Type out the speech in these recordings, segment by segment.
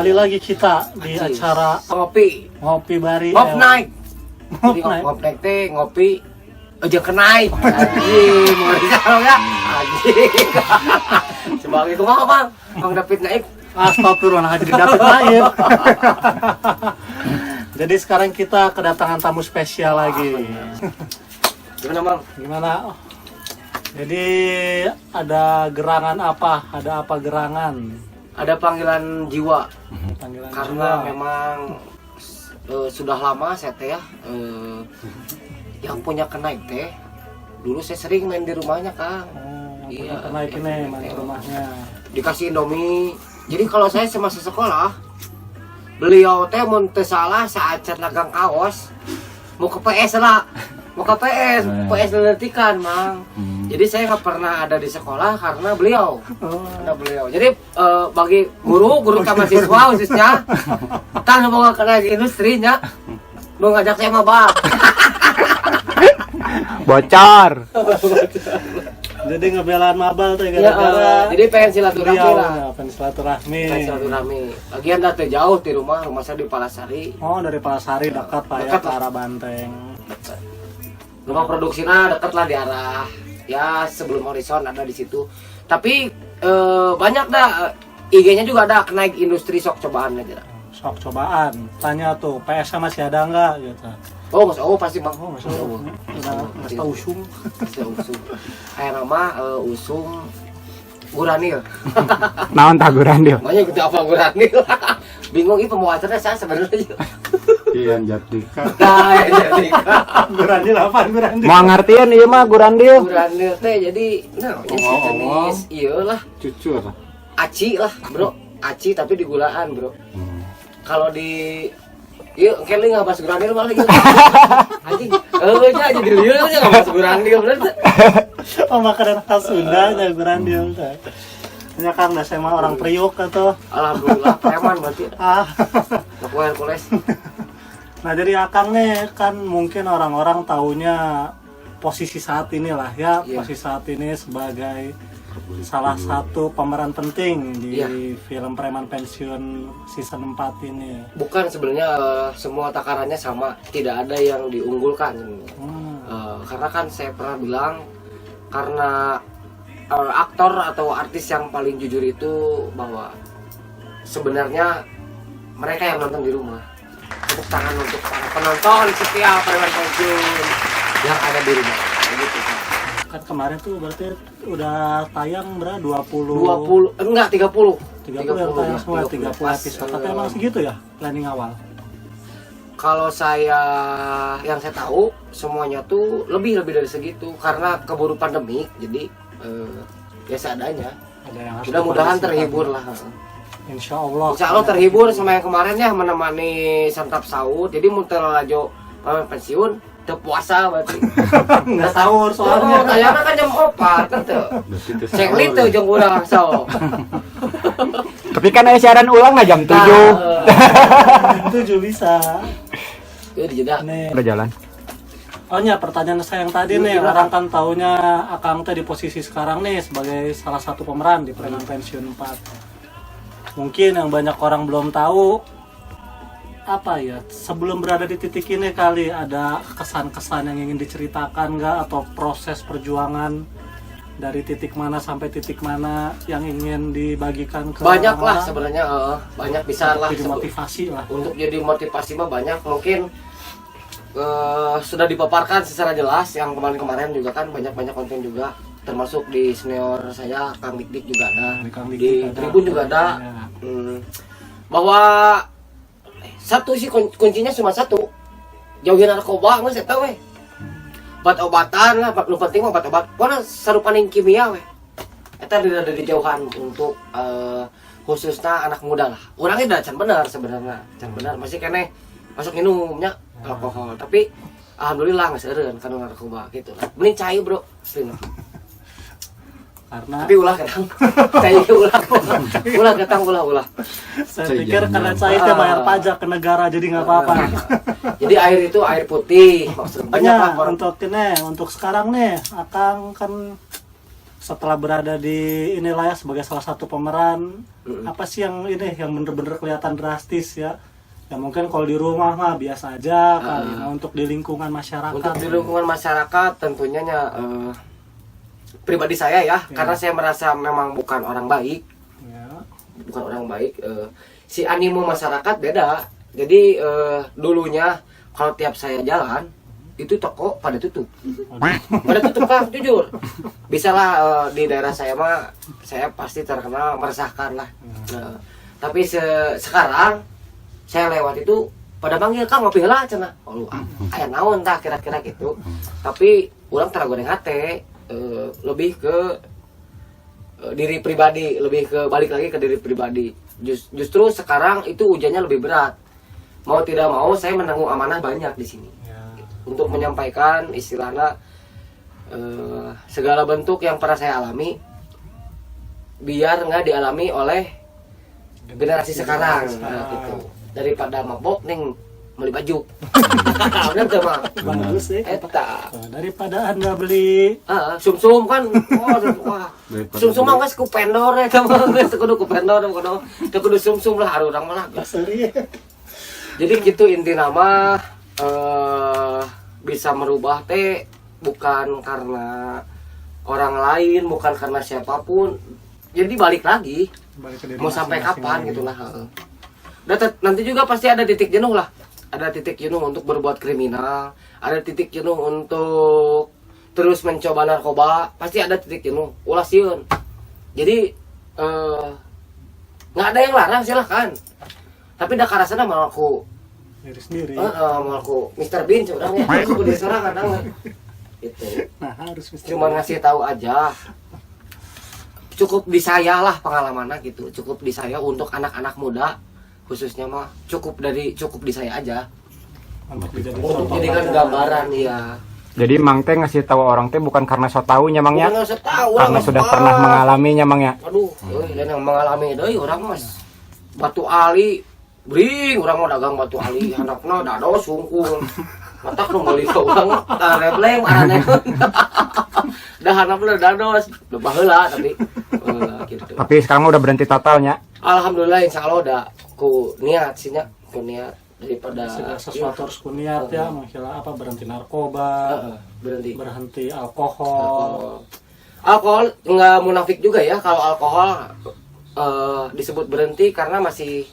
Kembali lagi kita di acara ngopi bari. Ngop naik. Ngop naik teh ngopi aja kenaik. Anjing, mau dikalo ya. Anjing. Sebagai itu apa, Bang? Bang David naik. Astagfirullahaladzim, David naik. Jadi sekarang kita kedatangan tamu spesial lagi. Gimana, Bang? Gimana? Jadi ada gerangan apa? Ada apa gerangan? Ada panggilan jiwa. Panggilan Karena jiwa. memang sudah lama saya teh ya yang punya kenaik teh. Dulu saya sering main di rumahnya, Kang. Iya, kenaik ini main ke rumahnya. Dikasih Indomie. Jadi kalau saya semasa sekolah, beliau teh mun teu salah saat nagang kaos mau ke PS lah. Mau ke PS leletikan, Mang. Jadi saya nggak pernah ada di sekolah karena beliau. Karena beliau. Jadi bagi guru ke mahasiswa khususnya, kan mau kena industrinya, mau ngajak saya mabak. Bocor. Jadi ngebelaan mabal tuh Ya, gara-gara. jadi pengen silaturahmi beliau, lah. ya, pengen silaturahmi. Pengen silaturahmi. Lagian dah teu jauh di rumah saya di Palasari. Oh, dari Palasari dekat Pak ya, Dekat ke lah. arah Banteng. Rumah produksinya deket lah di arah ya sebelum Horizon ada di situ. Tapi banyak dah IG-nya juga ada kenaik industri sok cobaan aja. Sok cobaan. Tanya tuh, PS-nya masih ada nggak gitu. Oh, Mas Oh pasti Bang. Oh, masih udah usum. Masih usum. Kayak nama usum Guranil. Naon taguran dia? Makanya gitu apa Guranil. Bingung itu mau acaranya saya sebenarnya. Iya, Jardika. Nah, jadi Gurandil apa? Gurandil. Mau ngertiin ieu mah Gurandil. Guranil teh jadi nah sih jenis iyalah Cucur. aci lah, Bro. Aci tapi di gulaan, Bro. Kalau di yuk, keling nggak pas Guranil malah gitu. Anjing, aja jadi liur aja nggak pas Guranil bener tuh. Oh, makanan khas Sunda ya Gurandil. Hanya Kang dah saya mah orang Priok atau. Alhamdulillah, preman berarti. Ah. Aku Hercules. Nah, jadi Akang nih kan mungkin orang-orang taunya posisi saat inilah ya, Iya. posisi saat ini sebagai salah satu pemeran penting di Iya. film Preman Pensiun season 4 ini. Bukan sebenarnya semua takarannya sama, tidak ada yang diunggulkan. Karena kan saya pernah bilang karena aktor atau artis yang paling jujur itu bahwa sebenarnya mereka yang nonton di rumah. Tepuk tangan untuk para penonton setiap Preman Pensiun yang ada di rumah. Begitu kan. Kan kemarin tuh berarti udah tayang berapa? 20 enggak 30. 30 yang tayang semua 30 Pas, episode. Tapi emang segitu ya planning awal. Kalau yang saya tahu semuanya tuh lebih dari segitu karena keburu pandemik jadi biasa adanya. Ada yang harus Mudah-mudahan dipersiapkan. terhibur lah. Insya Allah. Insya Allah terhibur sama yang kemarin ya menemani santap sahur. Jadi muter lajo pensiun teu puasa berarti. Nggak sahur soalnya. Tayangna kan jam 4 kan teu. Cek litu jeung urang so. Tapi kan ada siaran ulang nah jam 7. Itu juga bisa. Itu dijeda. Nih. Udah jalan. Oh ya, pertanyaan saya yang tadi nih, Gimana? orang kan taunya Akang teh di posisi sekarang nih sebagai salah satu pemeran di Preman Pensiun 4. Mungkin yang banyak orang belum tahu apa ya, sebelum berada di titik ini kali ada kesan-kesan yang ingin diceritakan nggak, atau proses perjuangan dari titik mana sampai titik mana yang ingin dibagikan ke Banyak lah orang-orang? sebenarnya banyak bisa lah Jadi motivasi lah. untuk jadi motivasi mah banyak mungkin sudah dipaparkan secara jelas yang kemarin juga kan banyak konten juga termasuk di senior saya Kang Dik juga ada Di Kang Dik di ada. Tribun juga ada Ya. bahwa satu sih kuncinya cuma satu, jauhin narkoba nggak saya tahu obat-obatan lah lu penting mah obat-obat pokoknya sarupaning kimia itu ada di jauhan untuk khususnya anak muda lah. Orangnya udah can bener sebenarnya, can bener masih kene masuk minumnya alkohol, tapi alhamdulillah nggak seren kan narkoba gitu lah. Mending cai bro, Karena tapi ulah ketang, cai ulah ketang ulah. saya pikir karena saya itu bayar pajak ke negara jadi nggak apa-apa. Jadi air itu air putih maksudnya banyak lah Banyak untuk ini, untuk sekarang nih, Akang kan setelah berada di inilah ya sebagai salah satu pemeran, apa sih yang ini yang bener-bener kelihatan drastis ya? Ya mungkin kalau di rumah mah biasa aja kali. Nah, untuk di lingkungan masyarakat. Untuk di lingkungan masyarakat tentunya pribadi saya ya, karena saya merasa memang bukan orang baik. Ya. Bukan orang baik. Si animo masyarakat beda. Jadi dulunya kalau tiap saya jalan itu toko pada tutup. Pada tutup kan, jujur. Bisalah di daerah saya mah saya pasti terkenal meresahkan lah. Nah, tapi sekarang saya lewat itu pada manggil Kang ngopi heula cenah. Oh, aya naon tah kira-kira gitu. Tapi urang tara goreng hate, lebih ke diri pribadi, lebih ke balik lagi ke diri pribadi. Justru sekarang itu ujiannya lebih berat. Mau tidak mau saya menanggung amanah banyak di sini. Untuk menyampaikan istilahnya segala bentuk yang pernah saya alami biar nggak dialami oleh generasi sekarang. Nah, gitu. Daripada mabok ning beli baju. Bener tuh mah. Bagus sih. Eta. Daripada Anda beli Sum-sum kan. Wah. Sum-sum mah geus ku pendor eta mah. Geus kudu ku pendor kudu sum-sum lah urang mah lah. sorry. Jadi gitu inti nama bisa merubah teh bukan karena orang lain, bukan karena siapapun. Jadi balik lagi. Balik ke diri Mau sampai masing-masing kapan lagi. gitu lah. Nanti juga pasti ada titik jenuh lah. Ada titik jenuh untuk berbuat kriminal, ada titik jenuh untuk terus mencoba narkoba, pasti ada titik jenuh. Ulah sieun. Jadi nggak ada yang larang silahkan. Tapi da karasana mau aku Diri sendiri. mau aku Mr. Bean sebenarnya aku di sana kadang gitu. Nah, harus mesti. Cuma ngasih tahu aja. Cukup di saya lah pengalamannya gitu. Cukup di saya untuk anak-anak muda khususnya mah cukup di saya aja. untuk dijadikan Untuk contoh jadikan pelajaran. gambaran ya. Jadi Mang teh ngasih tahu orang teh bukan karena so taunya Mang ya, Bukan nggak tahu karena sudah pernah mengalaminya Mang ya. Aduh, dan yang mengalami deui orang mas batu ali, bring orang mau dagang batu ali, handapna dados sungkul. Matak nu meuli ka urang tah rebleng arane. Dah handapna dados, udah baheula tapi gitu. Tapi sekarang mah udah berhenti totalnya. Alhamdulillah insya Allah udah ku niat sih nya, ku niat daripada segala sesuatu harus kuniat ya, menghilangkan apa berhenti narkoba, berhenti alkohol. Alkohol nggak munafik juga ya kalau alkohol disebut berhenti karena masih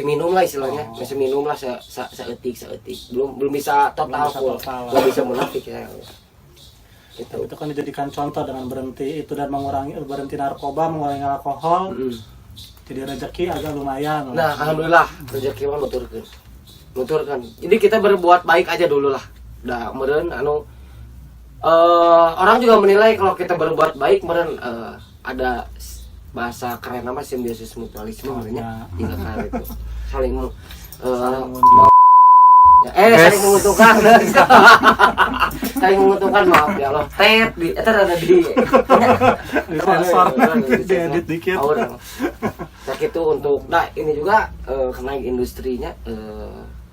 minum lah istilahnya, masih minum lah seetik belum bisa total full, belum bisa munafik ya. Gitu. Itu kan dijadikan contoh dengan berhenti itu dan berhenti narkoba, mengurangi alkohol. Jadi rezeki agak lumayan. Nah, alhamdulillah rezeki mah nuturkeun. Jadi kita berbuat baik aja dulu lah. Da meureun orang juga menilai kalau kita berbuat baik meureun ada bahasa keren nama simbiosis mutualisme namanya. Jika kan itu saling saling menguntungkan. Saling menguntungkan, maaf ya Allah. Tet di eta ada di sensor diedit dikit. Nah itu untuk ini juga naik industrinya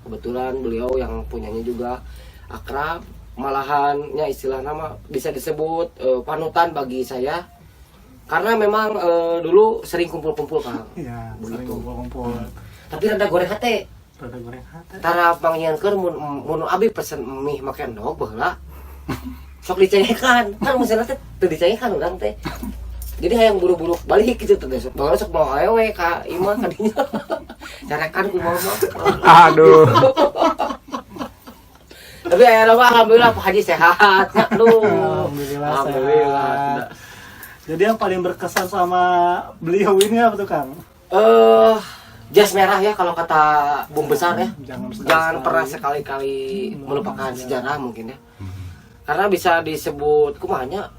kebetulan beliau yang punyanya juga akrab, malahannya istilah nama bisa disebut panutan bagi saya karena memang dulu sering kumpul-kumpul Kang. Iya, sering Begitu. kumpul-kumpul. Tapi rada goreng hate. Rada goreng hati. Tara pangieunkeun mun abi pesen mie make endog baheula. Sok dicengekan. Kan meusina teh teu dicengekan urang teh. Jadi hayang buru-buru balik gitu tuh besok. Baru sok mau awewe ka imah ka dinya. Carekan ku mama. Aduh. Tapi ayeuna alhamdulillah Pak Haji sehat. Aduh. Alhamdulillah sehat. Jadi yang paling berkesan sama beliau ini apa tuh Kang? Jas merah ya kalau kata Bung Besar ya. Jangan Pernah sekali-kali melupakan sejarah mungkin ya. Karena bisa disebut kumanya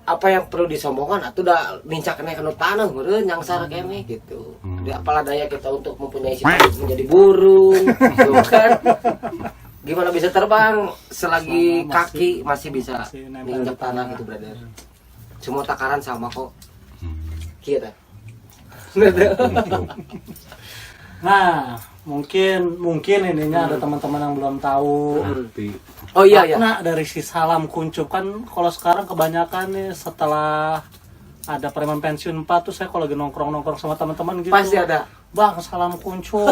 apa yang perlu disombongkan atau udah nincak kena kena tanah meureun nyangsar kene gitu. Jadi apalah daya kita untuk mempunyai cita menjadi burung, gitu kan. Gimana bisa terbang selagi kaki masih bisa menginjak tanah gitu, brother. Semua takaran sama kok. Kieu teh. Nah, mungkin ininya ada teman-teman yang belum tahu. Oh iya iya. Makna dari si salam kuncup kan kalau sekarang kebanyakan nih setelah ada preman pensiun 4 tuh saya kalau lagi nongkrong sama teman-teman gitu. Pasti ada. Bang, salam kuncup.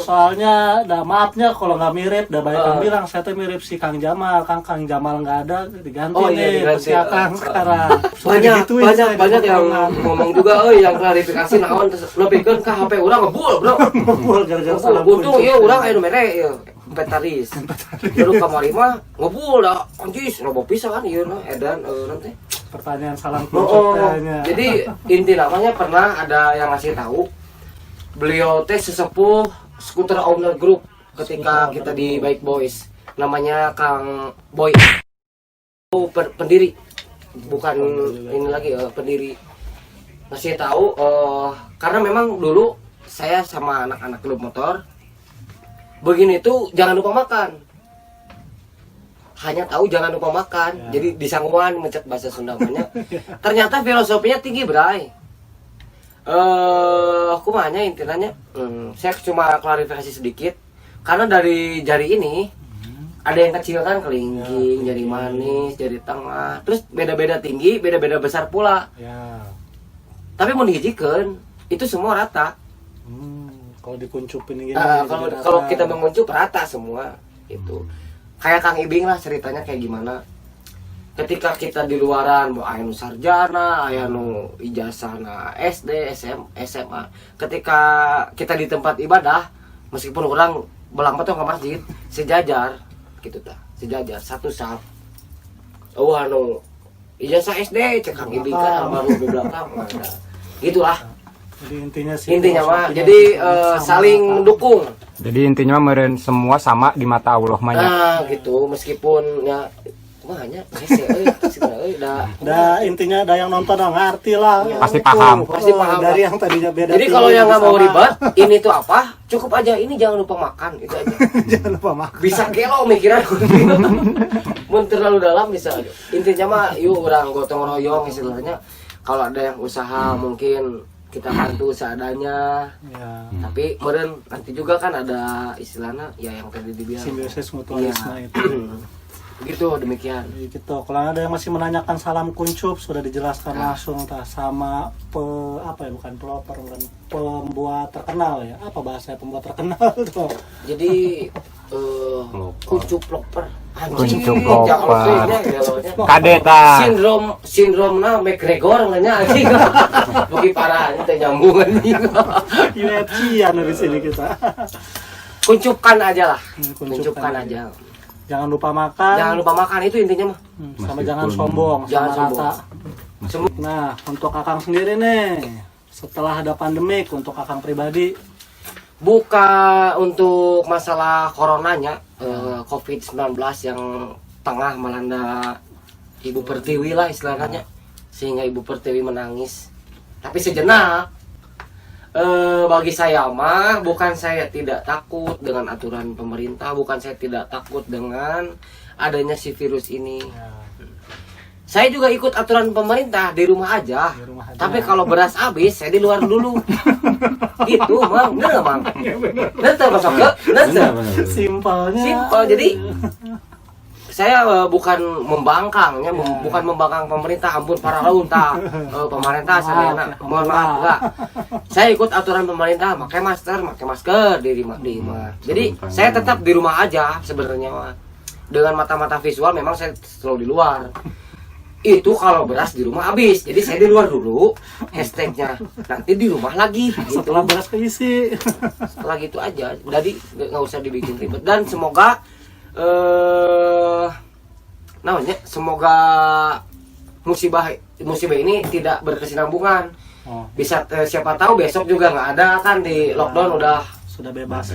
Soalnya, maafnya kalau nggak mirip, banyak yang bilang saya tuh mirip si Kang Jamal. Kang Jamal nggak ada, diganti Oh, iya, nih, diganti. si Akang sekarang. Banyak yang ngomong juga, yang klarifikasi naon lo pikir ke HP orang ngebul, bro. Ngebul gara-gara salam Untung kuncup. iya orang aya nu mere ieu, inventaris. Terus kamari mah ngebul da anjis, loba pisan kan ieu na edan nanti. Pertanyaan salam Oh, kuncup kayaknya. jadi inti namanya pernah ada yang ngasih tahu beliau teh sesepuh skuter owner group ketika kita di Baik Boys, namanya Kang Boy. Oh, pendiri, bukan ini lagi pendiri. Ngasih tahu karena memang dulu saya sama anak-anak klub motor begini tuh jangan lupa makan. Hanya tahu jangan lupa makan. Ya. Jadi disangguan mencet bahasa Sunda namanya. Ternyata filosofinya tinggi, Bray. Aku mahanya intinya saya cuma klarifikasi sedikit karena dari jari ini ada yang kecil kan kelingking, jari manis, jari tengah, terus beda-beda tinggi, beda-beda besar pula. Ya. Tapi mau dihijikeun itu semua rata. Kalau dikuncupin gini. Kalau kita menguncup rata semua itu. Kayak Kang Ibing lah ceritanya kayak gimana. Ketika kita di luaran mau aya nu sarjana, aya nu ijazahna SD, SMA. Ketika kita di tempat ibadah, meskipun orang belang betul ke masjid, sejajar gitu tah. Sejajar satu saf. Oh anu ijazah SD cek Kang Ibing kan baru di belakang. Gitulah. Jadi Intinya mah jadi saling mendukung. Jadi intinya meren semua sama di mata Allah mah nya. Nah, gitu meskipun ya kumanya hese euy intinya yang nonton ngerti lah. Pasti paham. Pasti paham. Dari yang tadinya beda. Jadi kalau yang nggak mau ribet, ini tuh apa? Cukup aja ini jangan lupa makan itu aja. Jangan lupa makan. Bisa gelo mikiran. Mun terlalu dalam bisa. Intinya mah yuk orang gotong royong istilahnya. Kalau ada yang usaha mungkin kita bantu seadanya. Ya. Tapi meren nanti juga kan ada istilahnya ya yang tadi dibilang. Simbiosis mutualisme Iya. itu. Gitu demikian. Gitu. Kalau ada yang masih menanyakan salam kuncup sudah dijelaskan langsung sama bukan pelopor, bukan pembuat terkenal ya. Apa bahasa pembuat terkenal tuh? Jadi kuncup loper. Kuncup loper. Kadeta. Sindromna McGregor nanya anjing. Bagi parah itu nyambung anjing. UFC anu di sini kita. Kuncupkan aja lah. Kuncupkan Kuncupkan aja. Jangan lupa makan. Jangan lupa makan itu intinya mah. Sama jangan sombong, Jangan sama sombong. rata. Nah, untuk Akang sendiri nih, setelah ada pandemik untuk Akang pribadi, Buka untuk masalah coronanya, COVID-19 yang tengah melanda Ibu Pertiwi lah istilahnya, sehingga Ibu Pertiwi menangis. Tapi sejenak, bagi saya mah bukan saya tidak takut dengan aturan pemerintah, bukan saya tidak takut dengan adanya si virus ini. Saya juga ikut aturan pemerintah di rumah aja. Di rumah aja. Tapi kalau beras habis, saya di luar dulu. Gitu, Mang. Bener, Mang. Bener, masuk ke? Bener, simpelnya. Simpel. Jadi, saya bukan membangkangnya, bukan membangkang pemerintah. Ampun, para launta. Pemerintah, saya mohon maaf, enggak. Saya ikut aturan pemerintah, pakai masker di rumah. Jadi, saya tetap di rumah aja sebenarnya, Mang. Dengan mata-mata visual, memang saya selalu di luar. Itu kalau beras di rumah habis, jadi saya di luar dulu, hashtagnya nanti di rumah lagi gitu. Setelah beras keisi. Setelah gitu aja, jadi nggak usah dibikin ribet. Dan semoga semoga musibah ini tidak berkesinambungan. Bisa siapa tahu besok juga nggak ada kan, di lockdown udah Sudah bebas.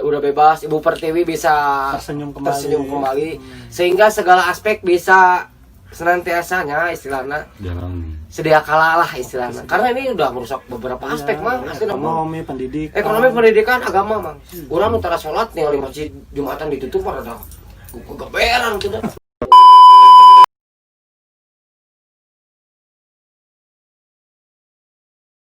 udah bebas. Ibu Pertiwi bisa Tersenyum kembali. Sehingga segala aspek bisa senantiasanya istilahnya sedia kala lah istilahnya, karena ini udah merusak beberapa aspek mang. Ekonomi, pendidikan, agama mang. Orang utara sholat nih, masjid Jumatan ditutup ada kegeberan tuh dah.